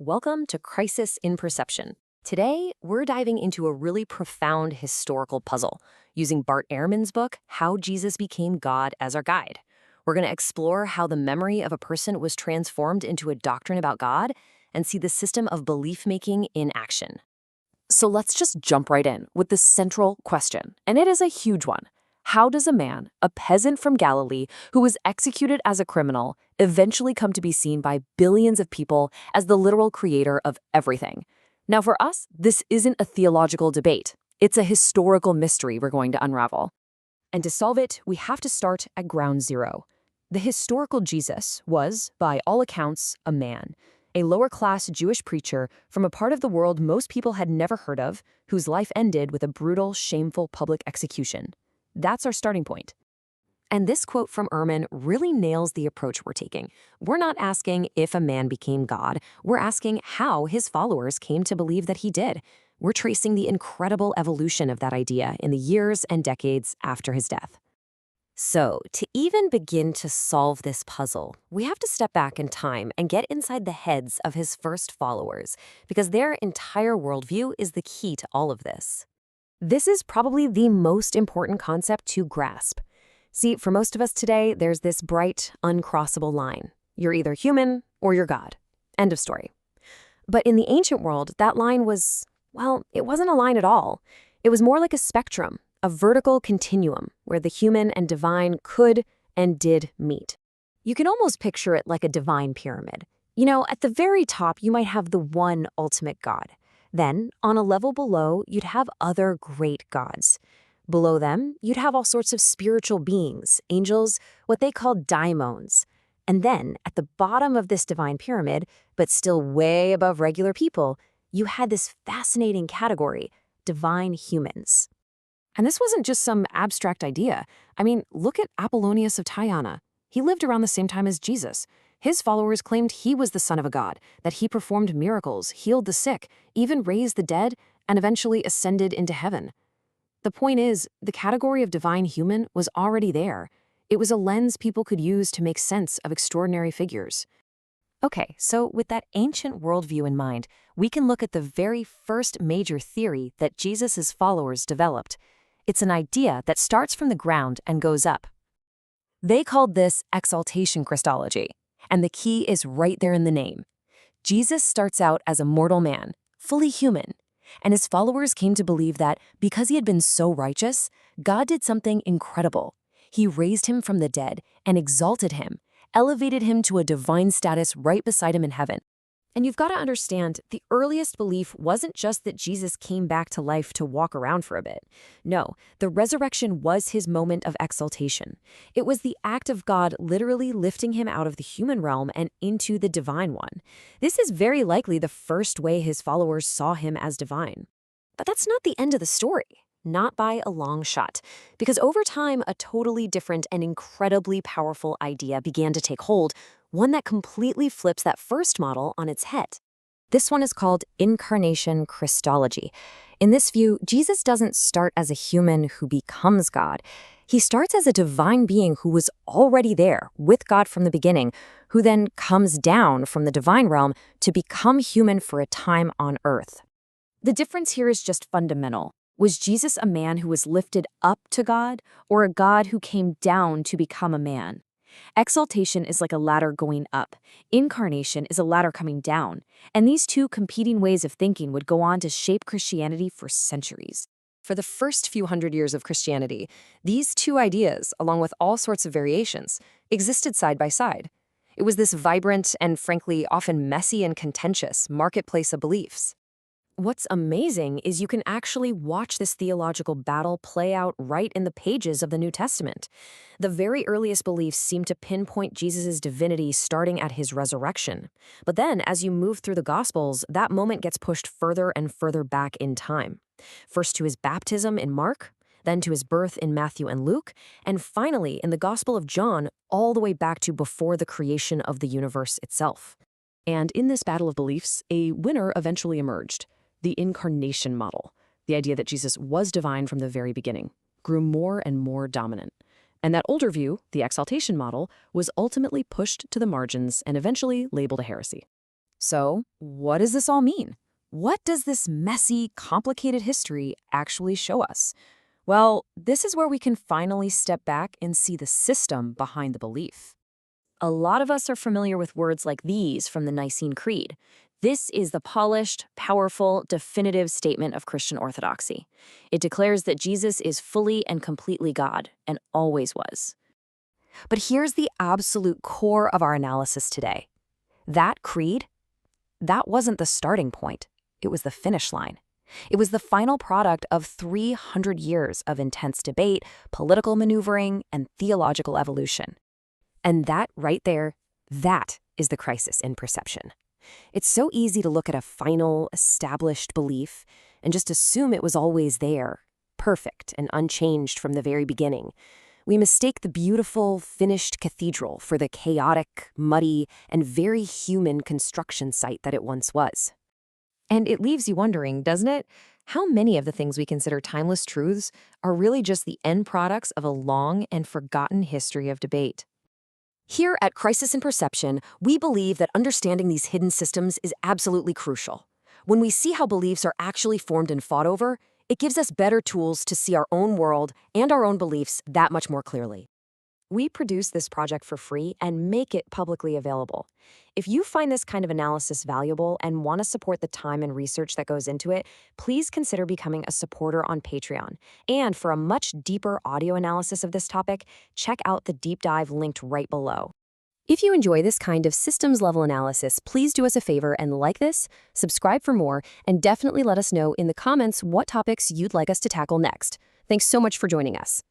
Welcome to Crisis in Perception. Today, we're diving into a really profound historical puzzle using Bart Ehrman's book, How Jesus Became God, as our guide. We're going to explore how the memory of a person was transformed into a doctrine about God and see the system of belief making in action. So let's just jump right in with the central question, and it is a huge one. How does a man, a peasant from Galilee, who was executed as a criminal, eventually come to be seen by billions of people as the literal creator of everything? Now, for us, this isn't a theological debate. It's a historical mystery we're going to unravel. And to solve it, we have to start at ground zero. The historical Jesus was, by all accounts, a man, a lower-class Jewish preacher from a part of the world most people had never heard of, whose life ended with a brutal, shameful public execution. That's our starting point. And this quote from Ehrman really nails the approach we're taking. We're not asking if a man became God. We're asking how his followers came to believe that he did. We're tracing the incredible evolution of that idea in the years and decades after his death. So, to even begin to solve this puzzle, we have to step back in time and get inside the heads of his first followers, because their entire worldview is the key to all of this. This is probably the most important concept to grasp. See, for most of us today, there's this bright, uncrossable line. You're either human or you're God. End of story. But in the ancient world, that line was, well, it wasn't a line at all. It was more like a spectrum, a vertical continuum where the human and divine could and did meet. You can almost picture it like a divine pyramid. At the very top, you might have the one ultimate God. Then, on a level below, you'd have other great gods. Below them, you'd have all sorts of spiritual beings, angels, what they call daimons. And then, at the bottom of this divine pyramid, but still way above regular people, you had this fascinating category, divine humans. And this wasn't just some abstract idea. Look at Apollonius of Tyana. He lived around the same time as Jesus. His followers claimed he was the son of a god, that he performed miracles, healed the sick, even raised the dead, and eventually ascended into heaven. The point is, the category of divine human was already there. It was a lens people could use to make sense of extraordinary figures. Okay, so with that ancient worldview in mind, we can look at the very first major theory that Jesus' followers developed. It's an idea that starts from the ground and goes up. They called this exaltation Christology. And the key is right there in the name. Jesus starts out as a mortal man, fully human, and his followers came to believe that because he had been so righteous, God did something incredible. He raised him from the dead and exalted him, elevated him to a divine status right beside him in heaven. And you've got to understand, the earliest belief wasn't just that Jesus came back to life to walk around for a bit. No, the resurrection was his moment of exaltation. It was the act of God literally lifting him out of the human realm and into the divine one. This is very likely the first way his followers saw him as divine. But that's not the end of the story. Not by a long shot. Because over time, a totally different and incredibly powerful idea began to take hold, one that completely flips that first model on its head. This one is called incarnation Christology. In this view, Jesus doesn't start as a human who becomes God. He starts as a divine being who was already there with God from the beginning, who then comes down from the divine realm to become human for a time on earth. The difference here is just fundamental. Was Jesus a man who was lifted up to God, or a God who came down to become a man? Exaltation is like a ladder going up. Incarnation is a ladder coming down. And these two competing ways of thinking would go on to shape Christianity for centuries. For the first few hundred years of Christianity, these two ideas, along with all sorts of variations, existed side by side. It was this vibrant and, frankly, often messy and contentious marketplace of beliefs. What's amazing is you can actually watch this theological battle play out right in the pages of the New Testament. The very earliest beliefs seem to pinpoint Jesus' divinity starting at his resurrection. But then, as you move through the Gospels, that moment gets pushed further and further back in time. First to his baptism in Mark, then to his birth in Matthew and Luke, and finally in the Gospel of John, all the way back to before the creation of the universe itself. And in this battle of beliefs, a winner eventually emerged. The incarnation model, the idea that Jesus was divine from the very beginning, grew more and more dominant. And that older view, the exaltation model, was ultimately pushed to the margins and eventually labeled a heresy. So, what does this all mean? What does this messy, complicated history actually show us? Well, this is where we can finally step back and see the system behind the belief. A lot of us are familiar with words like these from the Nicene Creed. This is the polished, powerful, definitive statement of Christian orthodoxy. It declares that Jesus is fully and completely God, and always was. But here's the absolute core of our analysis today. That creed, that wasn't the starting point. It was the finish line. It was the final product of 300 years of intense debate, political maneuvering, and theological evolution. And that right there, that is the crisis in perception. It's so easy to look at a final, established belief and just assume it was always there, perfect and unchanged from the very beginning. We mistake the beautiful, finished cathedral for the chaotic, muddy, and very human construction site that it once was. And it leaves you wondering, doesn't it? How many of the things we consider timeless truths are really just the end products of a long and forgotten history of debate? Here at Crisis in Perception, we believe that understanding these hidden systems is absolutely crucial. When we see how beliefs are actually formed and fought over, it gives us better tools to see our own world and our own beliefs that much more clearly. We produce this project for free and make it publicly available. If you find this kind of analysis valuable and want to support the time and research that goes into it, please consider becoming a supporter on Patreon. And for a much deeper audio analysis of this topic, check out the deep dive linked right below. If you enjoy this kind of systems-level analysis, please do us a favor and like this, subscribe for more, and definitely let us know in the comments what topics you'd like us to tackle next. Thanks so much for joining us.